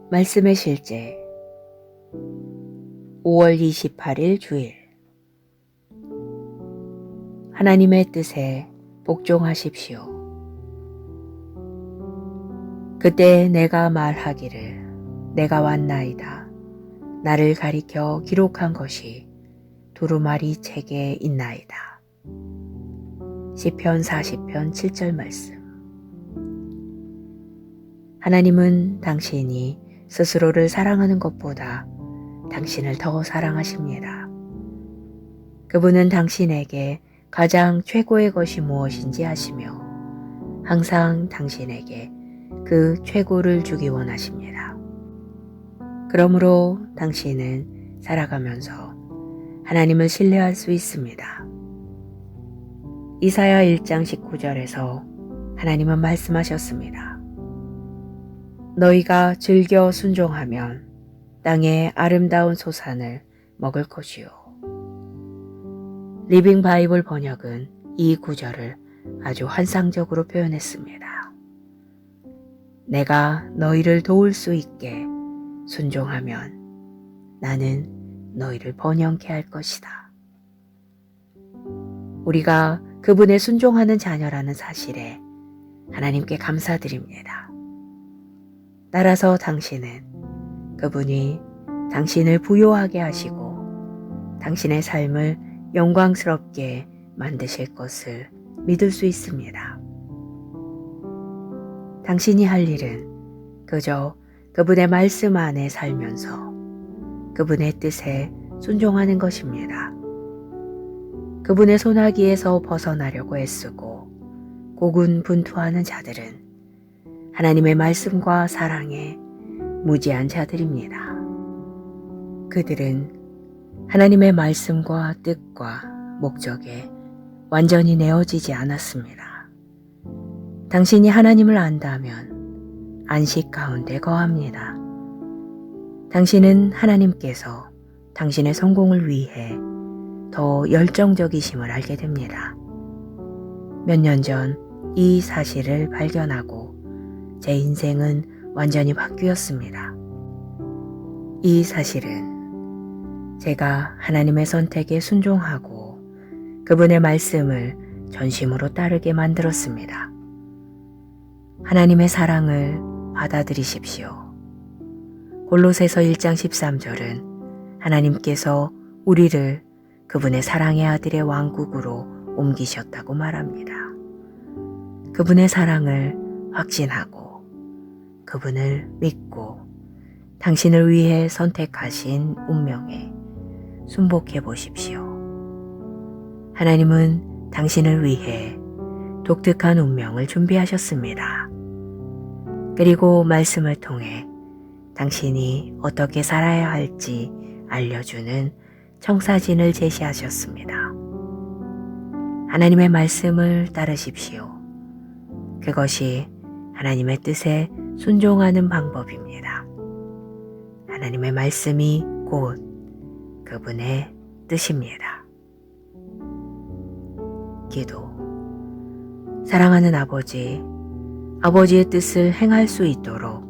말씀의 실제 5월 28일 주일 하나님의 뜻에 복종하십시오. 그때 내가 말하기를 내가 왔나이다. 나를 가리켜 기록한 것이 두루마리 책에 있나이다. 시편 40편 7절 말씀. 하나님은 당신이 스스로를 사랑하는 것보다 당신을 더 사랑하십니다. 그분은 당신에게 가장 최고의 것이 무엇인지 아시며 항상 당신에게 그 최고를 주기 원하십니다. 그러므로 당신은 살아가면서 하나님을 신뢰할 수 있습니다. 이사야 1장 19절에서 하나님은 말씀하셨습니다. 너희가 즐겨 순종하면 땅의 아름다운 소산을 먹을 것이요. 리빙 바이블 번역은 이 구절을 아주 환상적으로 표현했습니다. 내가 너희를 도울 수 있게 순종하면 나는 너희를 번영케 할 것이다. 우리가 그분의 순종하는 자녀라는 사실에 하나님께 감사드립니다. 따라서 당신은 그분이 당신을 부요하게 하시고 당신의 삶을 영광스럽게 만드실 것을 믿을 수 있습니다. 당신이 할 일은 그저 그분의 말씀 안에 살면서 그분의 뜻에 순종하는 것입니다. 그분의 손아귀에서 벗어나려고 애쓰고 고군분투하는 자들은 하나님의 말씀과 사랑에 무지한 자들입니다. 그들은 하나님의 말씀과 뜻과 목적에 완전히 내어지지 않았습니다. 당신이 하나님을 안다면 안식 가운데 거합니다. 당신은 하나님께서 당신의 성공을 위해 더 열정적이심을 알게 됩니다. 몇 년 전 이 사실을 발견하고 제 인생은 완전히 바뀌었습니다. 이 사실은 제가 하나님의 선택에 순종하고 그분의 말씀을 전심으로 따르게 만들었습니다. 하나님의 사랑을 받아들이십시오. 골로새서 1장 13절은 하나님께서 우리를 그분의 사랑의 아들의 왕국으로 옮기셨다고 말합니다. 그분의 사랑을 확신하고 그분을 믿고 당신을 위해 선택하신 운명에 순복해 보십시오. 하나님은 당신을 위해 독특한 운명을 준비하셨습니다. 그리고 말씀을 통해 당신이 어떻게 살아야 할지 알려주는 청사진을 제시하셨습니다. 하나님의 말씀을 따르십시오. 그것이 하나님의 뜻에 순종하는 방법입니다. 하나님의 말씀이 곧 그분의 뜻입니다. 기도. 사랑하는 아버지, 아버지의 뜻을 행할 수 있도록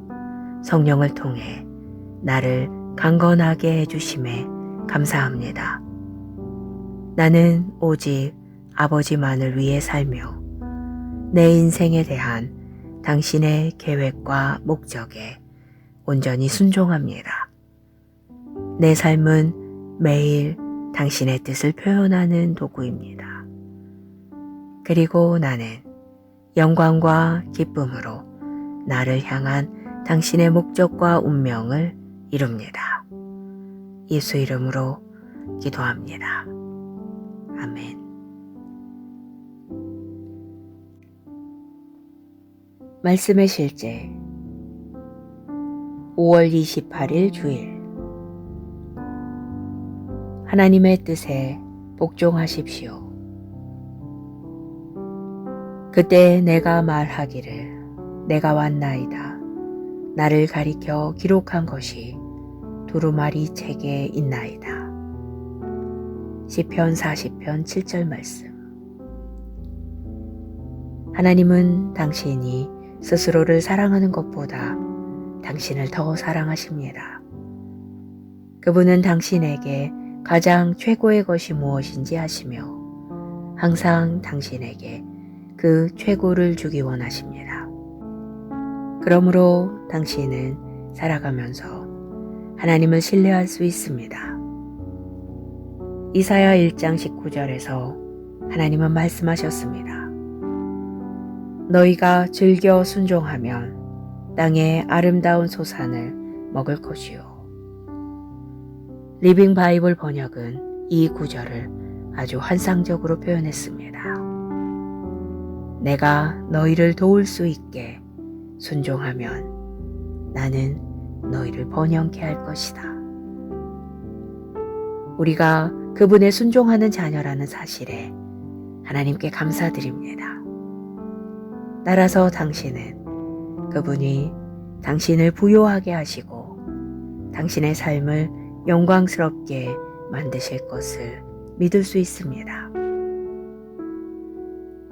성령을 통해 나를 강건하게 해주심에 감사합니다. 나는 오직 아버지만을 위해 살며 내 인생에 대한 당신의 계획과 목적에 온전히 순종합니다. 내 삶은 매일 당신의 뜻을 표현하는 도구입니다. 그리고 나는 영광과 기쁨으로 나를 향한 당신의 목적과 운명을 이룹니다. 예수 이름으로 기도합니다. 아멘. 말씀의 실제 5월 28일 주일 하나님의 뜻에 복종하십시오. 그때 내가 말하기를 내가 왔나이다. 나를 가리켜 기록한 것이 두루마리 책에 있나이다. 시편 40편 7절 말씀. 하나님은 당신이 스스로를 사랑하는 것보다 당신을 더 사랑하십니다. 그분은 당신에게 가장 최고의 것이 무엇인지 아시며 항상 당신에게 그 최고를 주기 원하십니다. 그러므로 당신은 살아가면서 하나님을 신뢰할 수 있습니다. 이사야 1장 19절에서 하나님은 말씀하셨습니다. 너희가 즐겨 순종하면 땅의 아름다운 소산을 먹을 것이요. 리빙 바이블 번역은 이 구절을 아주 환상적으로 표현했습니다. 내가 너희를 도울 수 있게 순종하면 나는 너희를 번영케 할 것이다. 우리가 그분의 순종하는 자녀라는 사실에 하나님께 감사드립니다. 따라서 당신은 그분이 당신을 부요하게 하시고 당신의 삶을 영광스럽게 만드실 것을 믿을 수 있습니다.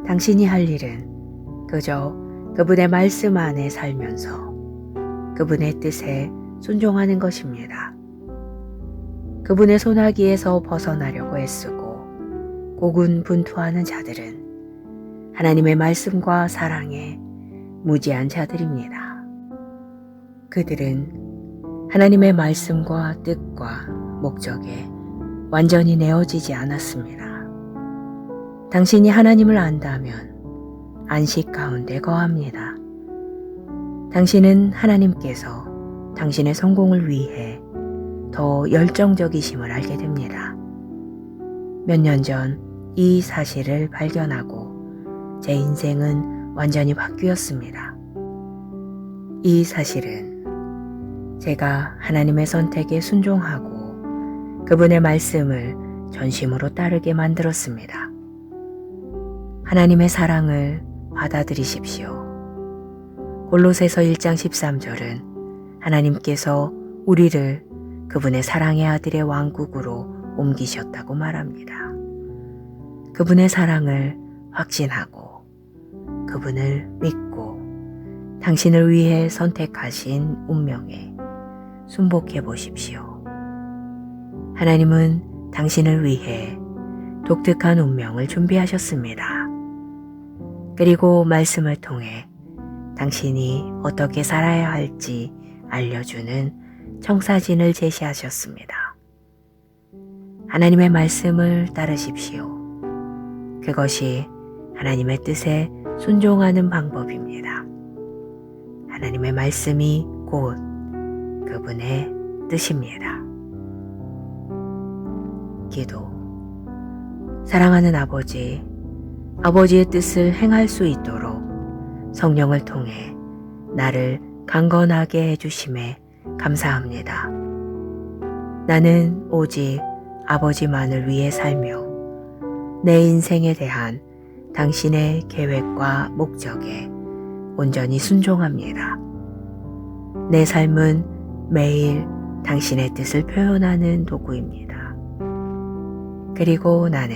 당신이 할 일은 그저 그분의 말씀 안에 살면서 그분의 뜻에 순종하는 것입니다. 그분의 손아귀에서 벗어나려고 애쓰고 고군분투하는 자들은 하나님의 말씀과 사랑에 무지한 자들입니다. 그들은 하나님의 말씀과 뜻과 목적에 완전히 내어지지 않았습니다. 당신이 하나님을 안다면 안식 가운데 거합니다. 당신은 하나님께서 당신의 성공을 위해 더 열정적이심을 알게 됩니다. 몇 년 전 이 사실을 발견하고 제 인생은 완전히 바뀌었습니다. 이 사실은 제가 하나님의 선택에 순종하고 그분의 말씀을 전심으로 따르게 만들었습니다. 하나님의 사랑을 받아들이십시오. 골로새서 1장 13절은 하나님께서 우리를 그분의 사랑의 아들의 왕국으로 옮기셨다고 말합니다. 그분의 사랑을 확신하고 그분을 믿고 당신을 위해 선택하신 운명에 순복해 보십시오. 하나님은 당신을 위해 독특한 운명을 준비하셨습니다. 그리고 말씀을 통해 당신이 어떻게 살아야 할지 알려주는 청사진을 제시하셨습니다. 하나님의 말씀을 따르십시오. 그것이 하나님의 뜻에 순종하는 방법입니다. 하나님의 말씀이 곧 그분의 뜻입니다. 기도. 사랑하는 아버지, 아버지의 뜻을 행할 수 있도록 성령을 통해 나를 강건하게 해주심에 감사합니다. 나는 오직 아버지만을 위해 살며 내 인생에 대한 당신의 계획과 목적에 온전히 순종합니다. 내 삶은 매일 당신의 뜻을 표현하는 도구입니다. 그리고 나는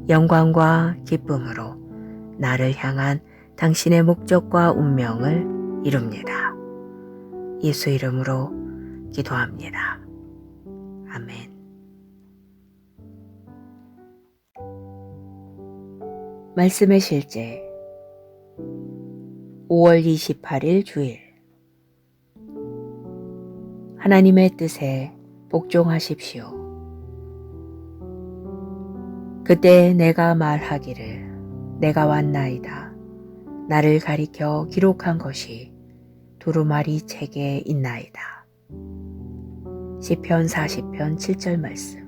영광과 기쁨으로 나를 향한 당신의 목적과 운명을 이룹니다. 예수 이름으로 기도합니다. 아멘. 말씀의 실제 5월 28일 주일 하나님의 뜻에 복종하십시오. 그때 내가 말하기를 내가 왔나이다. 나를 가리켜 기록한 것이 두루마리 책에 있나이다. 시편 40편 7절 말씀.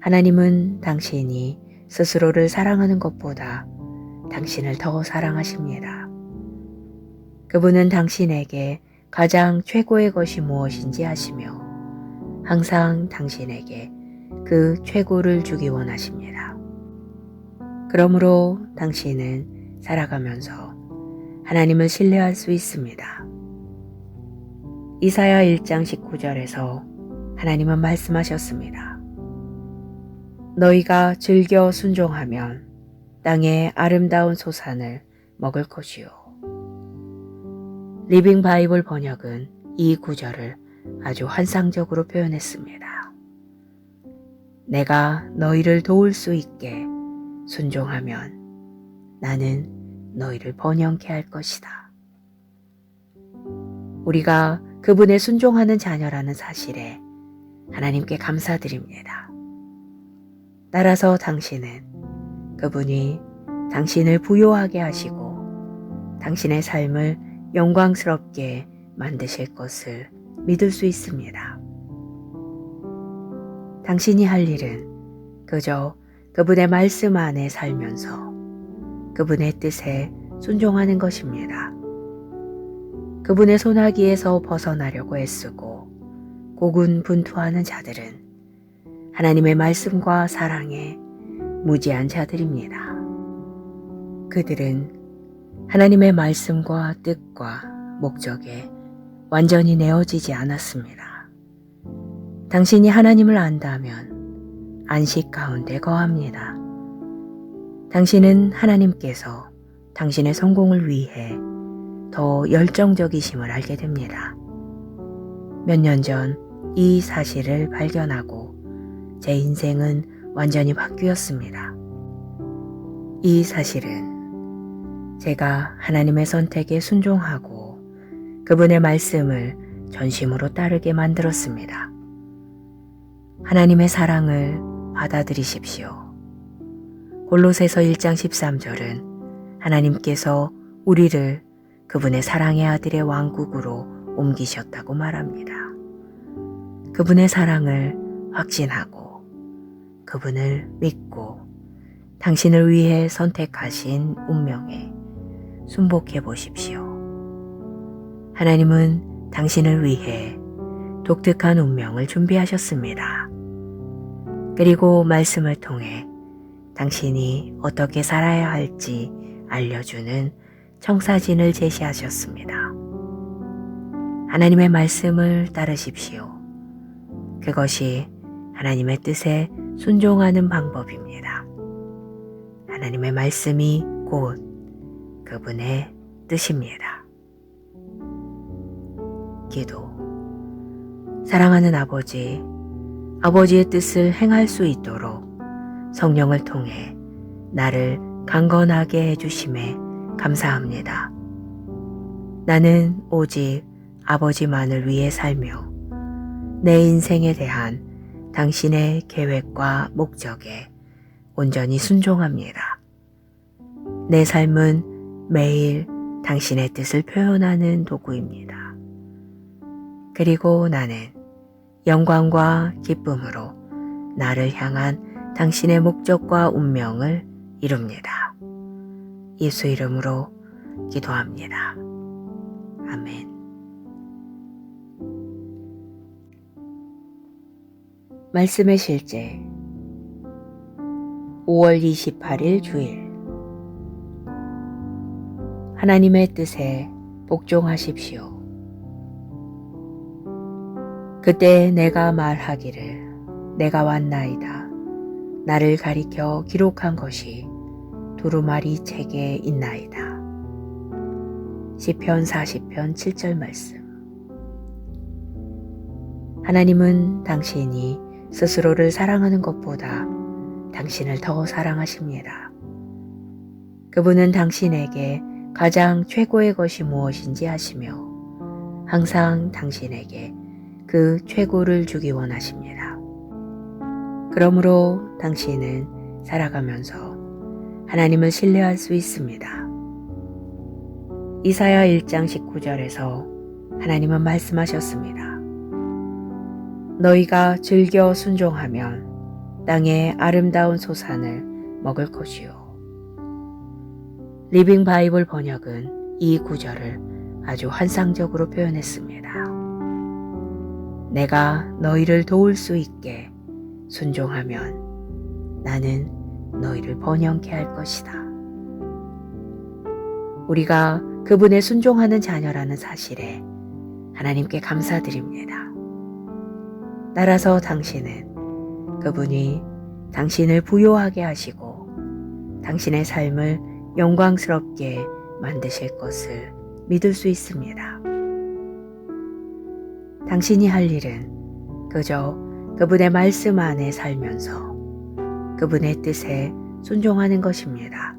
하나님은 당신이 스스로를 사랑하는 것보다 당신을 더 사랑하십니다. 그분은 당신에게 가장 최고의 것이 무엇인지 아시며 항상 당신에게 그 최고를 주기 원하십니다. 그러므로 당신은 살아가면서 하나님을 신뢰할 수 있습니다. 이사야 1장 19절에서 하나님은 말씀하셨습니다. 너희가 즐겨 순종하면 땅의 아름다운 소산을 먹을 것이요. 리빙 바이블 번역은 이 구절을 아주 환상적으로 표현했습니다. 내가 너희를 도울 수 있게 순종하면 나는 너희를 번영케 할 것이다. 우리가 그분의 순종하는 자녀라는 사실에 하나님께 감사드립니다. 따라서 당신은 그분이 당신을 부요하게 하시고 당신의 삶을 영광스럽게 만드실 것을 믿을 수 있습니다. 당신이 할 일은 그저 그분의 말씀 안에 살면서 그분의 뜻에 순종하는 것입니다. 그분의 손아귀에서 벗어나려고 애쓰고 고군분투하는 자들은 하나님의 말씀과 사랑에 무지한 자들입니다. 그들은 하나님의 말씀과 뜻과 목적에 완전히 내어지지 않았습니다. 당신이 하나님을 안다면 안식 가운데 거합니다. 당신은 하나님께서 당신의 성공을 위해 더 열정적이심을 알게 됩니다. 몇 년 전 이 사실을 발견하고 제 인생은 완전히 바뀌었습니다. 이 사실은 제가 하나님의 선택에 순종하고 그분의 말씀을 전심으로 따르게 만들었습니다. 하나님의 사랑을 받아들이십시오. 골로새서 1장 13절은 하나님께서 우리를 그분의 사랑의 아들의 왕국으로 옮기셨다고 말합니다. 그분의 사랑을 확신하고 그분을 믿고 당신을 위해 선택하신 운명에 순복해 보십시오. 하나님은 당신을 위해 독특한 운명을 준비하셨습니다. 그리고 말씀을 통해 당신이 어떻게 살아야 할지 알려주는 청사진을 제시하셨습니다. 하나님의 말씀을 따르십시오. 그것이 하나님의 뜻에 순종하는 방법입니다. 하나님의 말씀이 곧 그분의 뜻입니다. 기도. 사랑하는 아버지, 아버지의 뜻을 행할 수 있도록 성령을 통해 나를 강건하게 해주심에 감사합니다. 나는 오직 아버지만을 위해 살며 내 인생에 대한 당신의 계획과 목적에 온전히 순종합니다. 내 삶은 매일 당신의 뜻을 표현하는 도구입니다. 그리고 나는 영광과 기쁨으로 나를 향한 당신의 목적과 운명을 이룹니다. 예수 이름으로 기도합니다. 아멘. 말씀의 실제 5월 28일 주일. 하나님의 뜻에 복종하십시오. 그때 내가 말하기를 내가 왔나이다. 나를 가리켜 기록한 것이 두루마리 책에 있나이다. 시편 40편 7절 말씀. 하나님은 당신이 스스로를 사랑하는 것보다 당신을 더 사랑하십니다. 그분은 당신에게 가장 최고의 것이 무엇인지 아시며 항상 당신에게 그 최고를 주기 원하십니다. 그러므로 당신은 살아가면서 하나님을 신뢰할 수 있습니다. 이사야 1장 19절에서 하나님은 말씀하셨습니다. 너희가 즐겨 순종하면 땅의 아름다운 소산을 먹을 것이요. 리빙 바이블 번역은 이 구절을 아주 환상적으로 표현했습니다. 내가 너희를 도울 수 있게 순종하면 나는 너희를 번영케 할 것이다. 우리가 그분의 순종하는 자녀라는 사실에 하나님께 감사드립니다. 따라서 당신은 그분이 당신을 부요하게 하시고 당신의 삶을 영광스럽게 만드실 것을 믿을 수 있습니다. 당신이 할 일은 그저 그분의 말씀 안에 살면서 그분의 뜻에 순종하는 것입니다.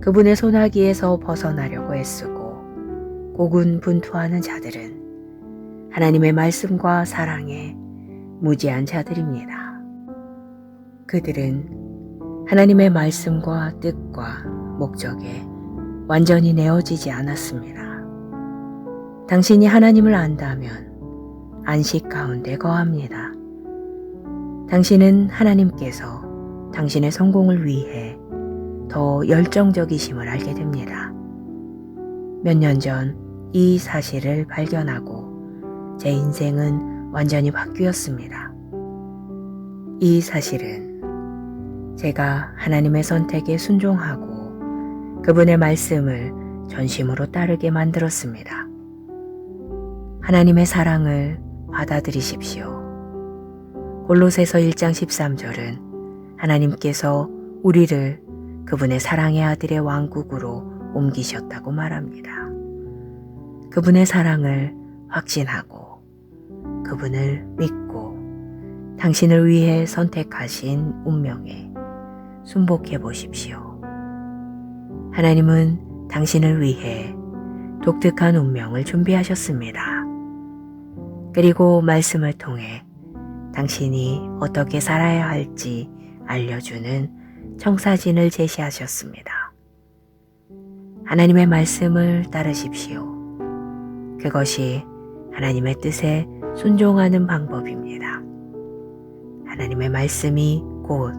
그분의 손아귀에서 벗어나려고 애쓰고 고군분투하는 자들은 하나님의 말씀과 사랑에 무지한 자들입니다. 그들은 하나님의 말씀과 뜻과 목적에 완전히 내어지지 않았습니다. 당신이 하나님을 안다면 안식 가운데 거합니다. 당신은 하나님께서 당신의 성공을 위해 더 열정적이심을 알게 됩니다. 몇 년 전 이 사실을 발견하고 제 인생은 완전히 바뀌었습니다. 이 사실은 제가 하나님의 선택에 순종하고 그분의 말씀을 전심으로 따르게 만들었습니다. 하나님의 사랑을 받아들이십시오. 골로새서 1장 13절은 하나님께서 우리를 그분의 사랑의 아들의 왕국으로 옮기셨다고 말합니다. 그분의 사랑을 확신하고 그분을 믿고 당신을 위해 선택하신 운명에 순복해 보십시오. 하나님은 당신을 위해 독특한 운명을 준비하셨습니다. 그리고 말씀을 통해 당신이 어떻게 살아야 할지 알려주는 청사진을 제시하셨습니다. 하나님의 말씀을 따르십시오. 그것이 하나님의 뜻에 순종하는 방법입니다. 하나님의 말씀이 곧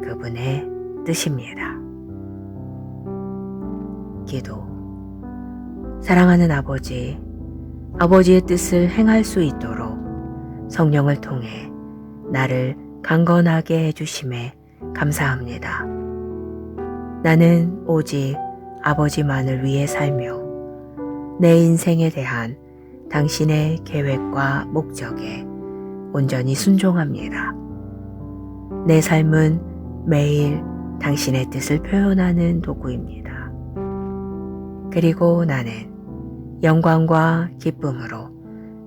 그분의 뜻입니다. 기도. 사랑하는 아버지, 아버지의 뜻을 행할 수 있도록 성령을 통해 나를 강건하게 해주심에 감사합니다. 나는 오직 아버지만을 위해 살며 내 인생에 대한 당신의 계획과 목적에 온전히 순종합니다. 내 삶은 매일 당신의 뜻을 표현하는 도구입니다. 그리고 나는 영광과 기쁨으로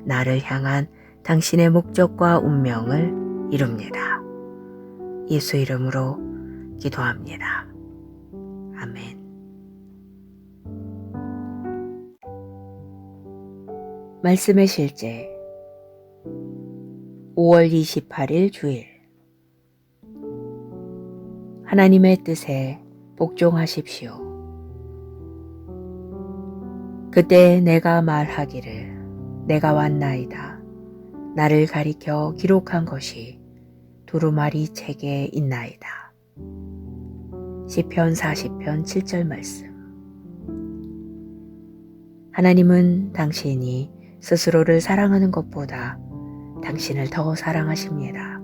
나를 향한 당신의 목적과 운명을 이룹니다. 예수 이름으로 기도합니다. 아멘. 말씀의 실제 5월 28일 주일. 하나님의 뜻에 복종하십시오. 그때 내가 말하기를 내가 왔나이다. 나를 가리켜 기록한 것이 두루마리 책에 있나이다. 시편 40편 7절 말씀. 하나님은 당신이 스스로를 사랑하는 것보다 당신을 더 사랑하십니다.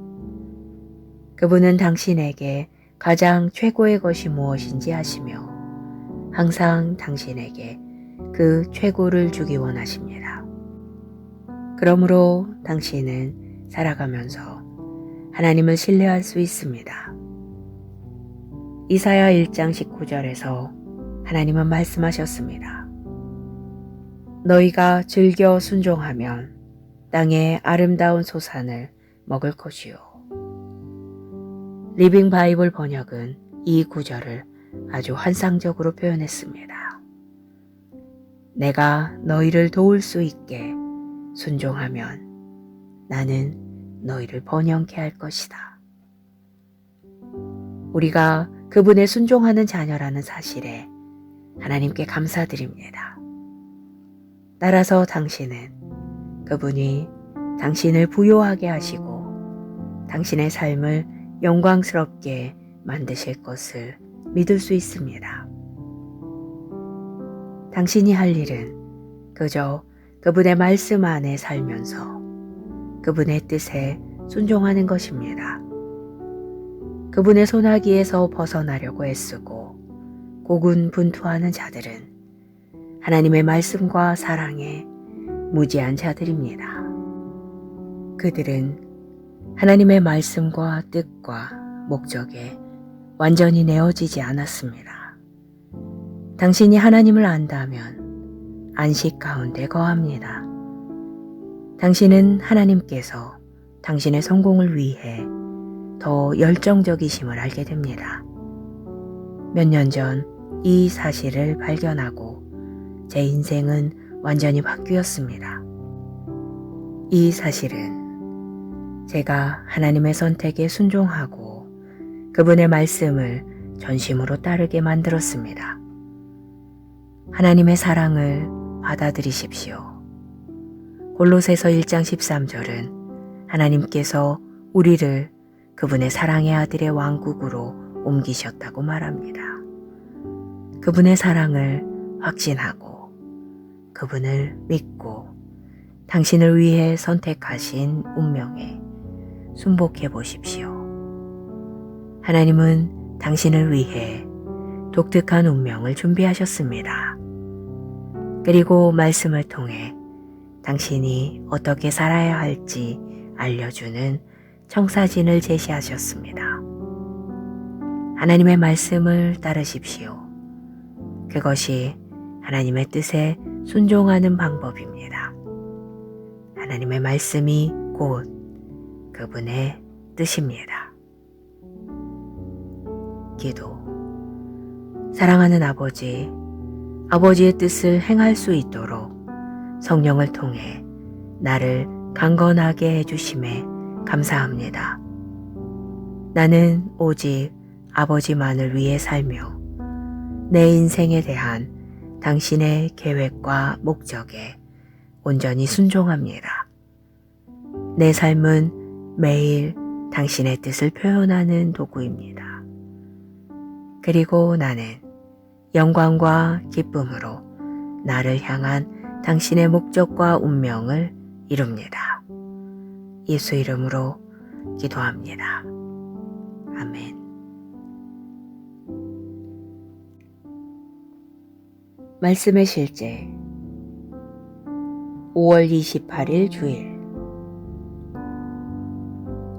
그분은 당신에게 가장 최고의 것이 무엇인지 아시며 항상 당신에게 그 최고를 주기 원하십니다. 그러므로 당신은 살아가면서 하나님을 신뢰할 수 있습니다. 이사야 1장 19절에서 하나님은 말씀하셨습니다. 너희가 즐겨 순종하면 땅의 아름다운 소산을 먹을 것이요. 리빙 바이블 번역은 이 구절을 아주 환상적으로 표현했습니다. 내가 너희를 도울 수 있게 순종하면 나는 너희를 번영케 할 것이다. 우리가 그분의 순종하는 자녀라는 사실에 하나님께 감사드립니다. 따라서 당신은 그분이 당신을 부요하게 하시고 당신의 삶을 영광스럽게 만드실 것을 믿을 수 있습니다. 당신이 할 일은 그저 그분의 말씀 안에 살면서 그분의 뜻에 순종하는 것입니다. 그분의 손아귀에서 벗어나려고 애쓰고 고군분투하는 자들은 하나님의 말씀과 사랑에 무지한 자들입니다. 그들은 하나님의 말씀과 뜻과 목적에 완전히 내어지지 않았습니다. 당신이 하나님을 안다면 안식 가운데 거합니다. 당신은 하나님께서 당신의 성공을 위해 더 열정적이심을 알게 됩니다. 몇 년 전 이 사실을 발견하고 제 인생은 완전히 바뀌었습니다. 이 사실은 제가 하나님의 선택에 순종하고 그분의 말씀을 전심으로 따르게 만들었습니다. 하나님의 사랑을 받아들이십시오. 골로새서 1장 13절은 하나님께서 우리를 그분의 사랑의 아들의 왕국으로 옮기셨다고 말합니다. 그분의 사랑을 확신하고 그분을 믿고 당신을 위해 선택하신 운명에 순복해 보십시오. 하나님은 당신을 위해 독특한 운명을 준비하셨습니다. 그리고 말씀을 통해 당신이 어떻게 살아야 할지 알려주는 청사진을 제시하셨습니다. 하나님의 말씀을 따르십시오. 그것이 하나님의 뜻에 순종하는 방법입니다. 하나님의 말씀이 곧 그분의 뜻입니다. 기도. 사랑하는 아버지, 아버지의 뜻을 행할 수 있도록 성령을 통해 나를 강건하게 해주심에 감사합니다. 나는 오직 아버지만을 위해 살며 내 인생에 대한 당신의 계획과 목적에 온전히 순종합니다. 내 삶은 매일 당신의 뜻을 표현하는 도구입니다. 그리고 나는 영광과 기쁨으로 나를 향한 당신의 목적과 운명을 이룹니다. 예수 이름으로 기도합니다. 아멘. 말씀의 실제 5월 28일 주일.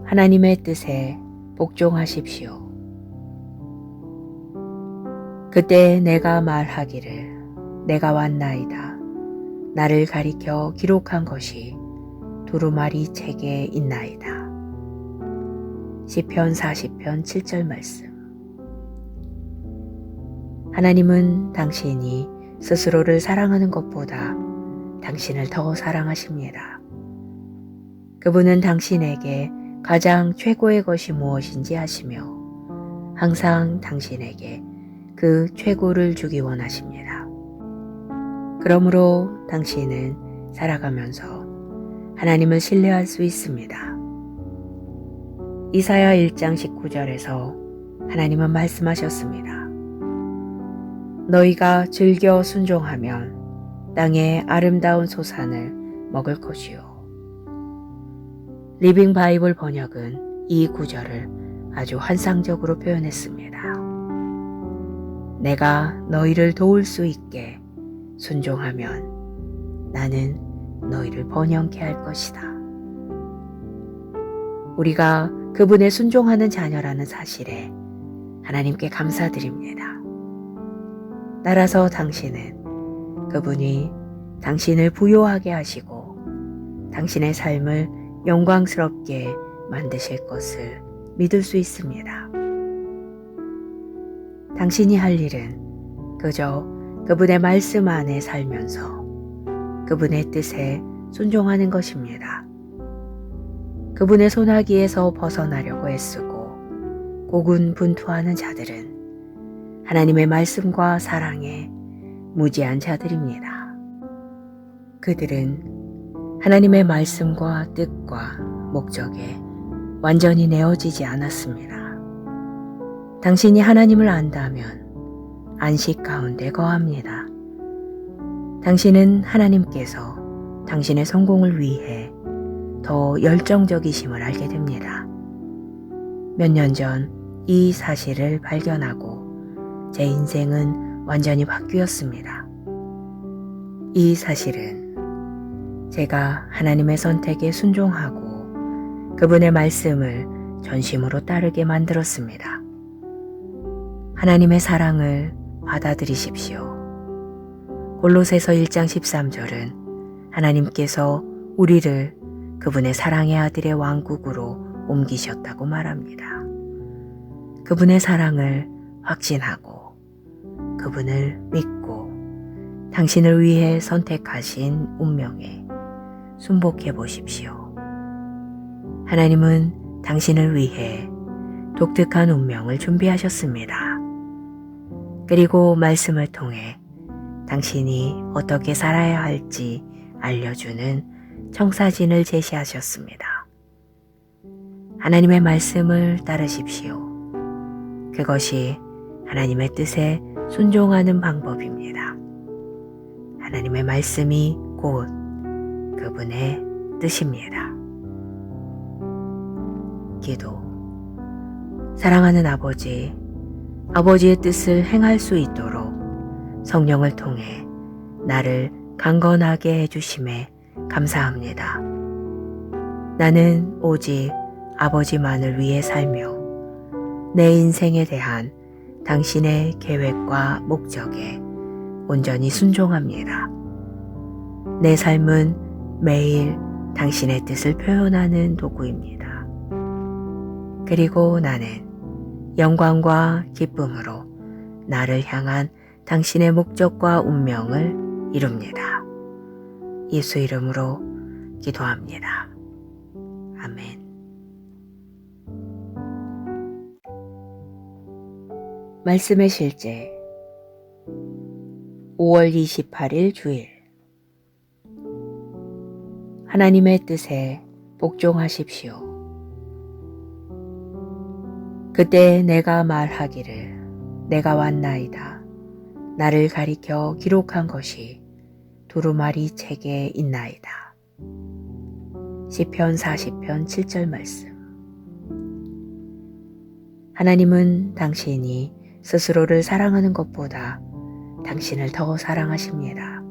하나님의 뜻에 복종하십시오. 그때 내가 말하기를 내가 왔나이다. 나를 가리켜 기록한 것이 두루마리 책에 있나이다. 시편 40편 7절 말씀. 하나님은 당신이 스스로를 사랑하는 것보다 당신을 더 사랑하십니다. 그분은 당신에게 가장 최고의 것이 무엇인지 아시며 항상 당신에게 그 최고를 주기 원하십니다. 그러므로 당신은 살아가면서 하나님을 신뢰할 수 있습니다. 이사야 1장 19절에서 하나님은 말씀하셨습니다. 너희가 즐겨 순종하면 땅의 아름다운 소산을 먹을 것이요. 리빙 바이블 번역은 이 구절을 아주 환상적으로 표현했습니다. 내가 너희를 도울 수 있게 순종하면 나는 너희를 번영케 할 것이다. 우리가 그분의 순종하는 자녀라는 사실에 하나님께 감사드립니다. 따라서 당신은 그분이 당신을 부요하게 하시고 당신의 삶을 영광스럽게 만드실 것을 믿을 수 있습니다. 당신이 할 일은 그저 그분의 말씀 안에 살면서 그분의 뜻에 순종하는 것입니다. 그분의 손아귀에서 벗어나려고 애쓰고 고군분투하는 자들은 하나님의 말씀과 사랑에 무지한 자들입니다. 그들은 하나님의 말씀과 뜻과 목적에 완전히 내어지지 않았습니다. 당신이 하나님을 안다면 안식 가운데 거합니다. 당신은 하나님께서 당신의 성공을 위해 더 열정적이심을 알게 됩니다. 몇 년 전 이 사실을 발견하고 제 인생은 완전히 바뀌었습니다. 이 사실은 제가 하나님의 선택에 순종하고 그분의 말씀을 전심으로 따르게 만들었습니다. 하나님의 사랑을 받아들이십시오. 골로새서 1장 13절은 하나님께서 우리를 그분의 사랑의 아들의 왕국으로 옮기셨다고 말합니다. 그분의 사랑을 확신하고 그분을 믿고 당신을 위해 선택하신 운명에 순복해 보십시오. 하나님은 당신을 위해 독특한 운명을 준비하셨습니다. 그리고 말씀을 통해 당신이 어떻게 살아야 할지 알려주는 청사진을 제시하셨습니다. 하나님의 말씀을 따르십시오. 그것이 하나님의 뜻에 순종하는 방법입니다. 하나님의 말씀이 곧 그분의 뜻입니다. 기도. 사랑하는 아버지, 아버지의 뜻을 행할 수 있도록 성령을 통해 나를 강건하게 해주심에 감사합니다. 나는 오직 아버지만을 위해 살며 내 인생에 대한 당신의 계획과 목적에 온전히 순종합니다. 내 삶은 매일 당신의 뜻을 표현하는 도구입니다. 그리고 나는 영광과 기쁨으로 나를 향한 당신의 목적과 운명을 이룹니다. 예수 이름으로 기도합니다. 아멘. 말씀의 실제 5월 28일 주일. 하나님의 뜻에 복종하십시오. 그때 내가 말하기를 내가 왔나이다. 나를 가리켜 기록한 것이 두루마리 책에 있나이다. 시편 40편 7절 말씀. 하나님은 당신이 스스로를 사랑하는 것보다 당신을 더 사랑하십니다.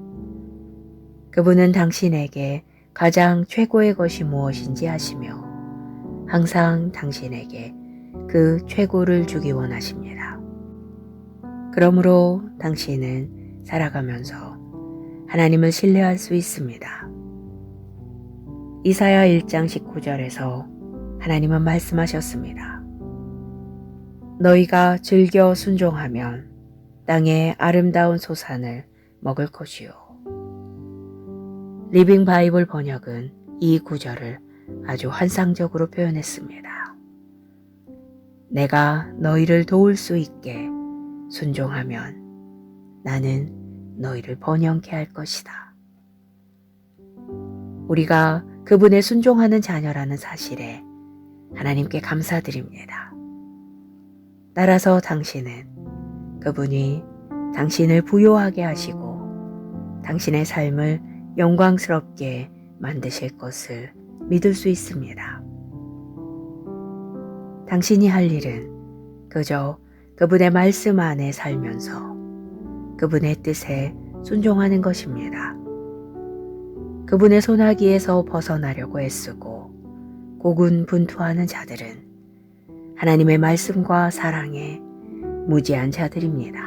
그분은 당신에게 가장 최고의 것이 무엇인지 아시며 항상 당신에게 그 최고를 주기 원하십니다. 그러므로 당신은 살아가면서 하나님을 신뢰할 수 있습니다. 이사야 1장 19절에서 하나님은 말씀하셨습니다. 너희가 즐겨 순종하면 땅의 아름다운 소산을 먹을 것이요. 리빙 바이블 번역은 이 구절을 아주 환상적으로 표현했습니다. 내가 너희를 도울 수 있게 순종하면 나는 너희를 번영케 할 것이다. 우리가 그분의 순종하는 자녀라는 사실에 하나님께 감사드립니다. 따라서 당신은 그분이 당신을 부요하게 하시고 당신의 삶을 영광스럽게 만드실 것을 믿을 수 있습니다. 당신이 할 일은 그저 그분의 말씀 안에 살면서 그분의 뜻에 순종하는 것입니다. 그분의 손아귀에서 벗어나려고 애쓰고 고군분투하는 자들은 하나님의 말씀과 사랑에 무지한 자들입니다.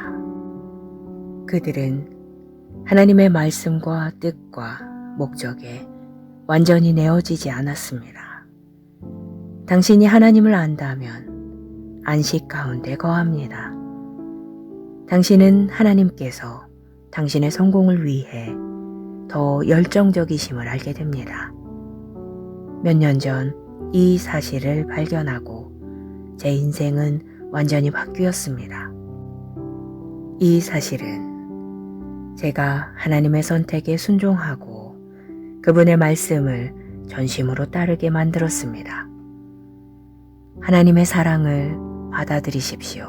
그들은 하나님의 말씀과 뜻과 목적에 완전히 내어지지 않았습니다. 당신이 하나님을 안다면 안식 가운데 거합니다. 당신은 하나님께서 당신의 성공을 위해 더 열정적이심을 알게 됩니다. 몇 년 전 이 사실을 발견하고 제 인생은 완전히 바뀌었습니다. 이 사실은 제가 하나님의 선택에 순종하고 그분의 말씀을 전심으로 따르게 만들었습니다. 하나님의 사랑을 받아들이십시오.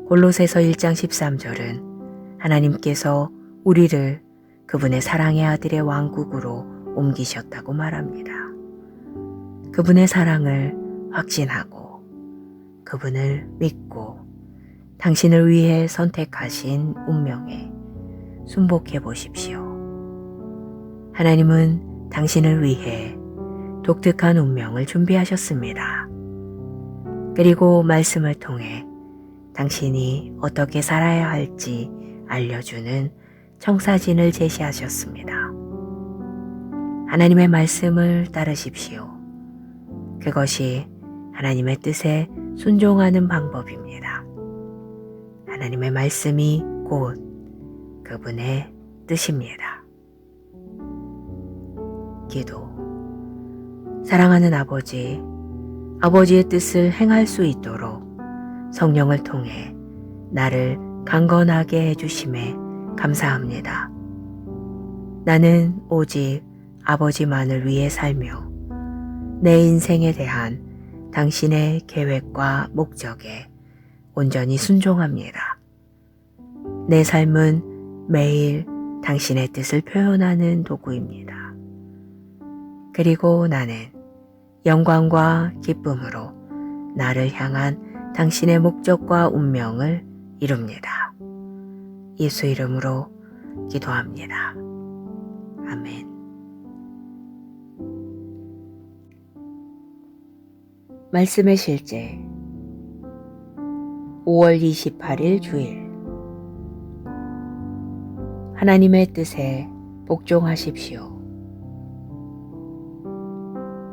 골로새서 1장 13절은 하나님께서 우리를 그분의 사랑의 아들의 왕국으로 옮기셨다고 말합니다. 그분의 사랑을 확신하고 그분을 믿고 당신을 위해 선택하신 운명에 순복해 보십시오. 하나님은 당신을 위해 독특한 운명을 준비하셨습니다. 그리고 말씀을 통해 당신이 어떻게 살아야 할지 알려주는 청사진을 제시하셨습니다. 하나님의 말씀을 따르십시오. 그것이 하나님의 뜻에 순종하는 방법입니다. 하나님의 말씀이 곧 그분의 뜻입니다. 기도. 사랑하는 아버지, 아버지의 뜻을 행할 수 있도록 성령을 통해 나를 강건하게 해주심에 감사합니다. 나는 오직 아버지만을 위해 살며 내 인생에 대한 당신의 계획과 목적에 온전히 순종합니다. 내 삶은 매일 당신의 뜻을 표현하는 도구입니다. 그리고 나는 영광과 기쁨으로 나를 향한 당신의 목적과 운명을 이룹니다. 예수 이름으로 기도합니다. 아멘. 말씀의 실제 5월 28일 주일. 하나님의 뜻에 복종하십시오.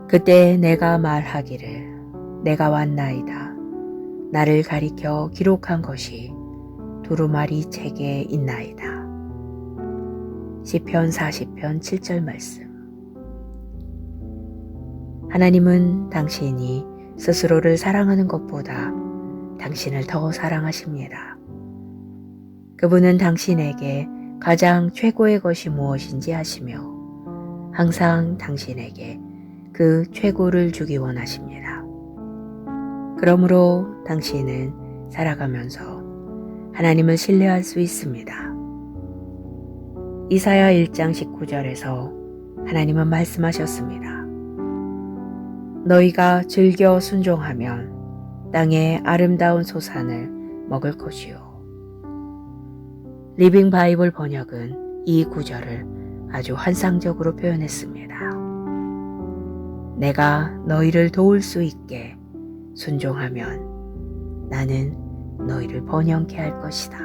그때 내가 말하기를 내가 왔나이다. 나를 가리켜 기록한 것이 두루마리 책에 있나이다. 시편 40편 7절 말씀. 하나님은 당신이 스스로를 사랑하는 것보다 당신을 더 사랑하십니다. 그분은 당신에게 가장 최고의 것이 무엇인지 아시며 항상 당신에게 그 최고를 주기 원하십니다. 그러므로 당신은 살아가면서 하나님을 신뢰할 수 있습니다. 이사야 1장 19절에서 하나님은 말씀하셨습니다. 너희가 즐겨 순종하면 땅의 아름다운 소산을 먹을 것이요. 리빙 바이블 번역은 이 구절을 아주 환상적으로 표현했습니다. 내가 너희를 도울 수 있게 순종하면 나는 너희를 번영케 할 것이다.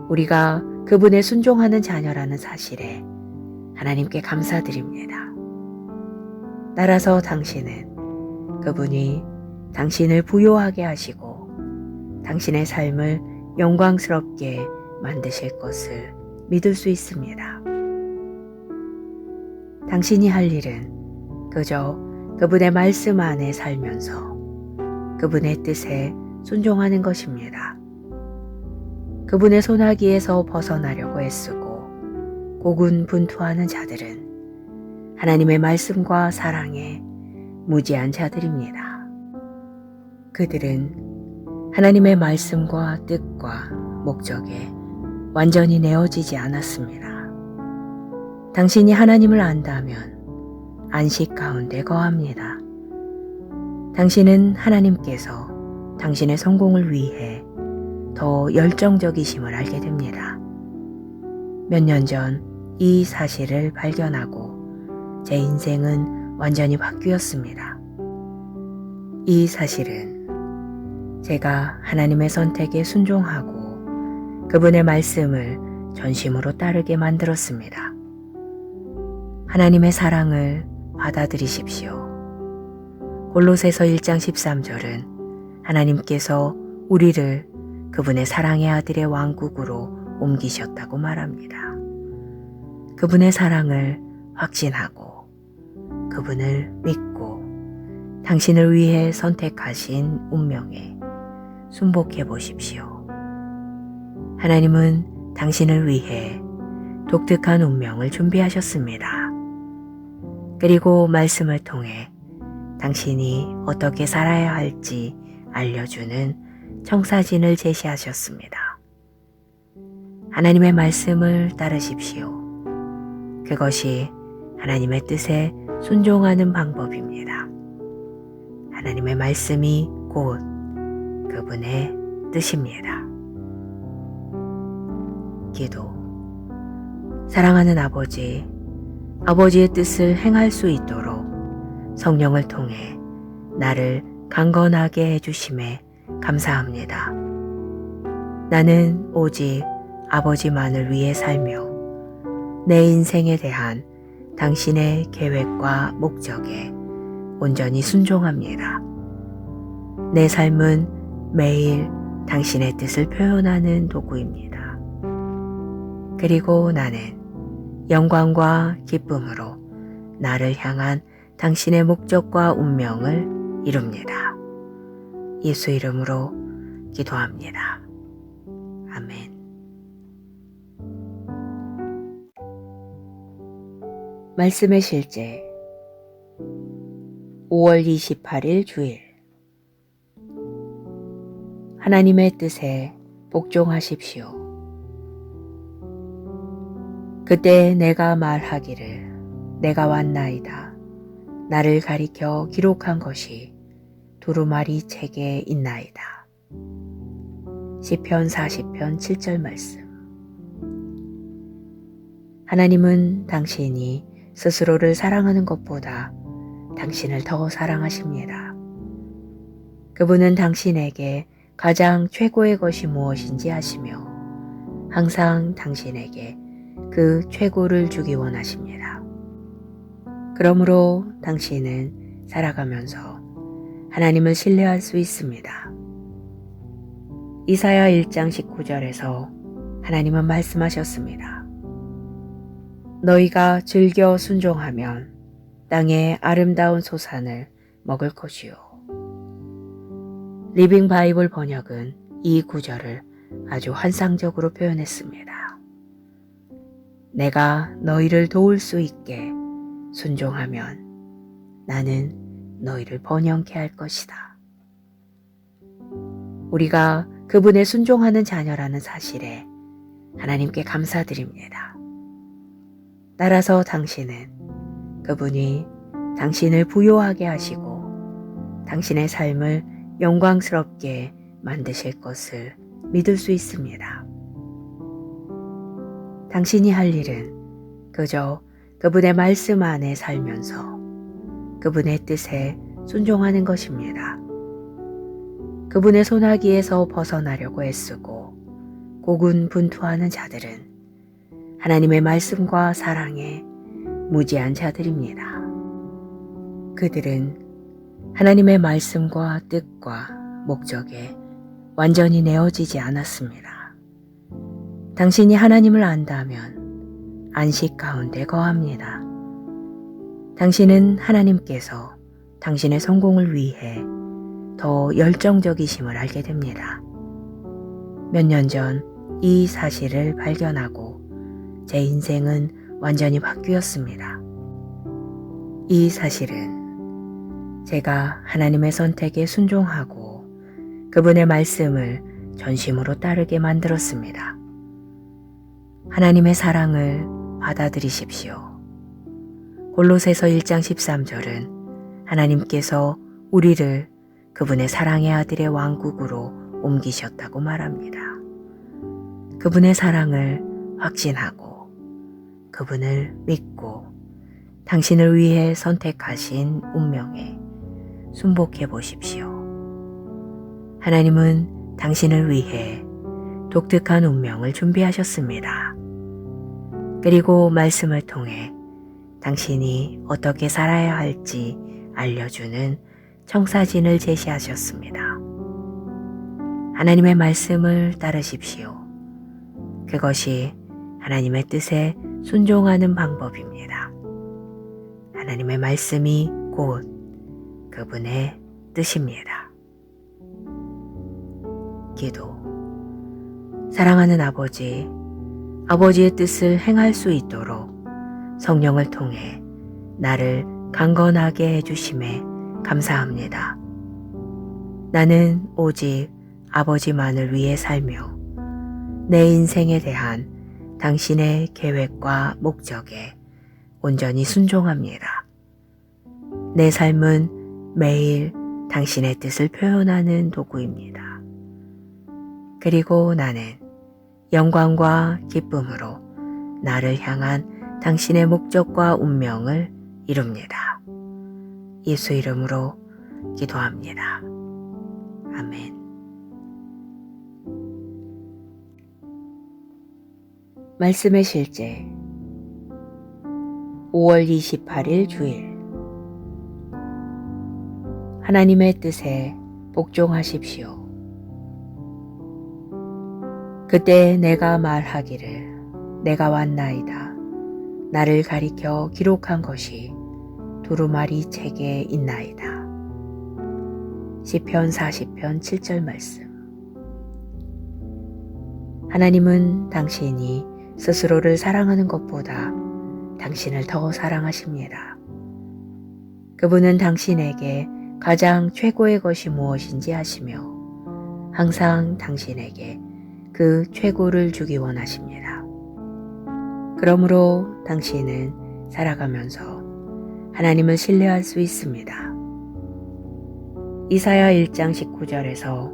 우리가 그분의 순종하는 자녀라는 사실에 하나님께 감사드립니다. 따라서 당신은 그분이 당신을 부요하게 하시고 당신의 삶을 영광스럽게 만드실 것을 믿을 수 있습니다. 당신이 할 일은 그저 그분의 말씀 안에 살면서 그분의 뜻에 순종하는 것입니다. 그분의 손아귀에서 벗어나려고 애쓰고 고군분투하는 자들은 하나님의 말씀과 사랑에 무지한 자들입니다. 그들은 하나님의 말씀과 뜻과 목적에 완전히 내어지지 않았습니다. 당신이 하나님을 안다면 안식 가운데 거합니다. 당신은 하나님께서 당신의 성공을 위해 더 열정적이심을 알게 됩니다. 몇 년 전 이 사실을 발견하고 제 인생은 완전히 바뀌었습니다. 이 사실은 제가 하나님의 선택에 순종하고 그분의 말씀을 전심으로 따르게 만들었습니다. 하나님의 사랑을 받아들이십시오. 골로새서 1장 13절은 하나님께서 우리를 그분의 사랑의 아들의 왕국으로 옮기셨다고 말합니다. 그분의 사랑을 확신하고 그분을 믿고 당신을 위해 선택하신 운명에 순복해 보십시오. 하나님은 당신을 위해 독특한 운명을 준비하셨습니다. 그리고 말씀을 통해 당신이 어떻게 살아야 할지 알려주는 청사진을 제시하셨습니다. 하나님의 말씀을 따르십시오. 그것이 하나님의 뜻에 순종하는 방법입니다. 하나님의 말씀이 곧 그분의 뜻입니다. 기도. 사랑하는 아버지, 아버지의 뜻을 행할 수 있도록 성령을 통해 나를 강건하게 해주심에 감사합니다. 나는 오직 아버지만을 위해 살며 내 인생에 대한 당신의 계획과 목적에 온전히 순종합니다. 내 삶은 매일 당신의 뜻을 표현하는 도구입니다. 그리고 나는 영광과 기쁨으로 나를 향한 당신의 목적과 운명을 이룹니다. 예수 이름으로 기도합니다. 아멘. 말씀의 실제 5월 28일 주일 하나님의 뜻에 복종하십시오. 그때 내가 말하기를 내가 왔나이다. 나를 가리켜 기록한 것이 두루마리 책에 있나이다. 시편 40편 7절 말씀. 하나님은 당신이 스스로를 사랑하는 것보다 당신을 더 사랑하십니다. 그분은 당신에게 가장 최고의 것이 무엇인지 아시며 항상 당신에게 그 최고를 주기 원하십니다. 그러므로 당신은 살아가면서 하나님을 신뢰할 수 있습니다. 이사야 1장 19절에서 하나님은 말씀하셨습니다. 너희가 즐겨 순종하면 땅의 아름다운 소산을 먹을 것이요. 리빙 바이블 번역은 이 구절을 아주 환상적으로 표현했습니다. 내가 너희를 도울 수 있게 순종하면 나는 너희를 번영케 할 것이다. 우리가 그분의 순종하는 자녀라는 사실에 하나님께 감사드립니다. 따라서 당신은 그분이 당신을 부요하게 하시고 당신의 삶을 영광스럽게 만드실 것을 믿을 수 있습니다. 당신이 할 일은 그저 그분의 말씀 안에 살면서 그분의 뜻에 순종하는 것입니다. 그분의 손아귀에서 벗어나려고 애쓰고 고군분투하는 자들은 하나님의 말씀과 사랑에 무지한 자들입니다. 그들은 하나님의 말씀과 뜻과 목적에 완전히 내어지지 않았습니다. 당신이 하나님을 안다면 안식 가운데 거합니다. 당신은 하나님께서 당신의 성공을 위해 더 열정적이심을 알게 됩니다. 몇 년 전 이 사실을 발견하고 제 인생은 완전히 바뀌었습니다. 이 사실은 제가 하나님의 선택에 순종하고 그분의 말씀을 전심으로 따르게 만들었습니다. 하나님의 사랑을 받아들이십시오. 골로새서 1장 13절은 하나님께서 우리를 그분의 사랑의 아들의 왕국으로 옮기셨다고 말합니다. 그분의 사랑을 확신하고 그분을 믿고 당신을 위해 선택하신 운명에 순복해 보십시오. 하나님은 당신을 위해 독특한 운명을 준비하셨습니다. 그리고 말씀을 통해 당신이 어떻게 살아야 할지 알려주는 청사진을 제시하셨습니다. 하나님의 말씀을 따르십시오. 그것이 하나님의 뜻에 순종하는 방법입니다. 하나님의 말씀이 곧 그분의 뜻입니다. 기도. 사랑하는 아버지, 아버지의 뜻을 행할 수 있도록 성령을 통해 나를 강건하게 해주심에 감사합니다. 나는 오직 아버지만을 위해 살며 내 인생에 대한 당신의 계획과 목적에 온전히 순종합니다. 내 삶은 매일 당신의 뜻을 표현하는 도구입니다. 그리고 나는 영광과 기쁨으로 나를 향한 당신의 목적과 운명을 이룹니다. 예수 이름으로 기도합니다. 아멘. 말씀의 실제 5월 28일 주일. 하나님의 뜻에 복종하십시오. 그때 내가 말하기를 내가 왔나이다. 나를 가리켜 기록한 것이 두루마리 책에 있나이다. 시편 40편 7절 말씀. 하나님은 당신이 스스로를 사랑하는 것보다 당신을 더 사랑하십니다. 그분은 당신에게 가장 최고의 것이 무엇인지 아시며 항상 당신에게 그 최고를 주기 원하십니다. 그러므로 당신은 살아가면서 하나님을 신뢰할 수 있습니다. 이사야 1장 19절에서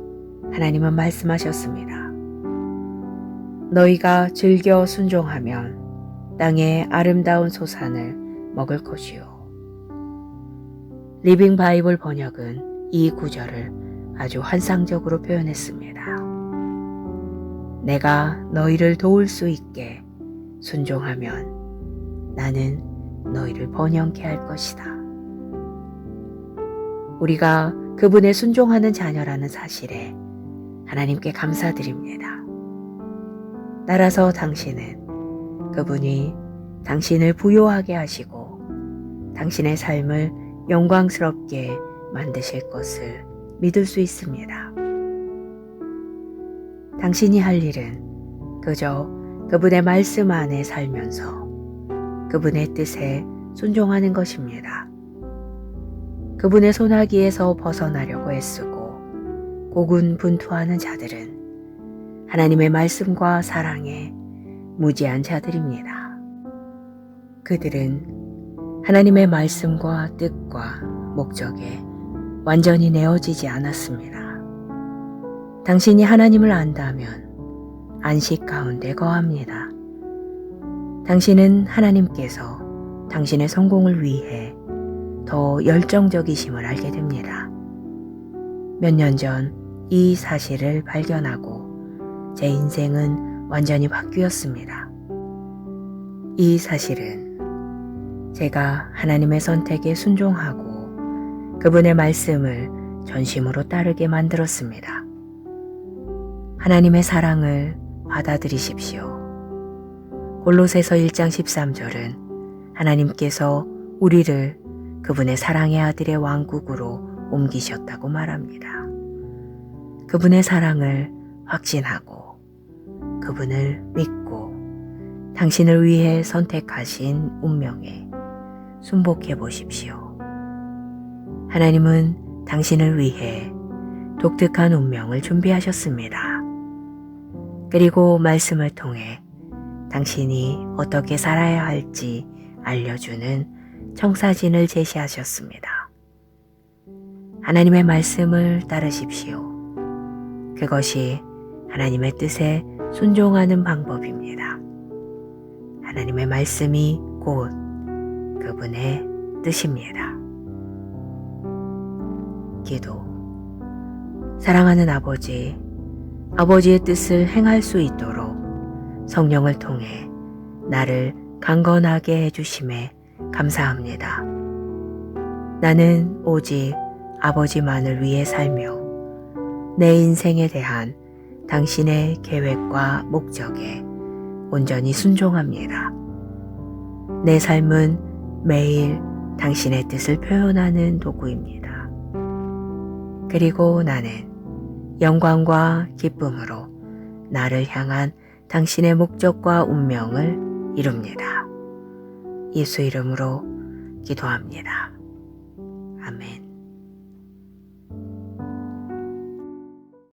하나님은 말씀하셨습니다. 너희가 즐겨 순종하면 땅의 아름다운 소산을 먹을 것이요. 리빙 바이블 번역은 이 구절을 아주 환상적으로 표현했습니다. 내가 너희를 도울 수 있게 순종하면 나는 너희를 번영케 할 것이다. 우리가 그분의 순종하는 자녀라는 사실에 하나님께 감사드립니다. 따라서 당신은 그분이 당신을 부요하게 하시고 당신의 삶을 영광스럽게 만드실 것을 믿을 수 있습니다. 당신이 할 일은 그저 그분의 말씀 안에 살면서 그분의 뜻에 순종하는 것입니다. 그분의 손아귀에서 벗어나려고 애쓰고 고군분투하는 자들은 하나님의 말씀과 사랑에 무지한 자들입니다. 그들은 하나님의 말씀과 뜻과 목적에 완전히 내어지지 않았습니다. 당신이 하나님을 안다면 안식 가운데 거합니다. 당신은 하나님께서 당신의 성공을 위해 더 열정적이심을 알게 됩니다. 몇 년 전 이 사실을 발견하고 제 인생은 완전히 바뀌었습니다. 이 사실은 제가 하나님의 선택에 순종하고 그분의 말씀을 전심으로 따르게 만들었습니다. 하나님의 사랑을 받아들이십시오. 골로새서 1장 13절은 하나님께서 우리를 그분의 사랑의 아들의 왕국으로 옮기셨다고 말합니다. 그분의 사랑을 확신하고 그분을 믿고 당신을 위해 선택하신 운명에 순복해 보십시오. 하나님은 당신을 위해 독특한 운명을 준비하셨습니다. 그리고 말씀을 통해 당신이 어떻게 살아야 할지 알려주는 청사진을 제시하셨습니다. 하나님의 말씀을 따르십시오. 그것이 하나님의 뜻에 순종하는 방법입니다. 하나님의 말씀이 곧 그분의 뜻입니다. 기도. 사랑하는 아버지, 아버지의 뜻을 행할 수 있도록 성령을 통해 나를 강건하게 해주심에 감사합니다. 나는 오직 아버지만을 위해 살며 내 인생에 대한 당신의 계획과 목적에 온전히 순종합니다. 내 삶은 매일 당신의 뜻을 표현하는 도구입니다. 그리고 나는 영광과 기쁨으로 나를 향한 당신의 목적과 운명을 이룹니다. 예수 이름으로 기도합니다. 아멘.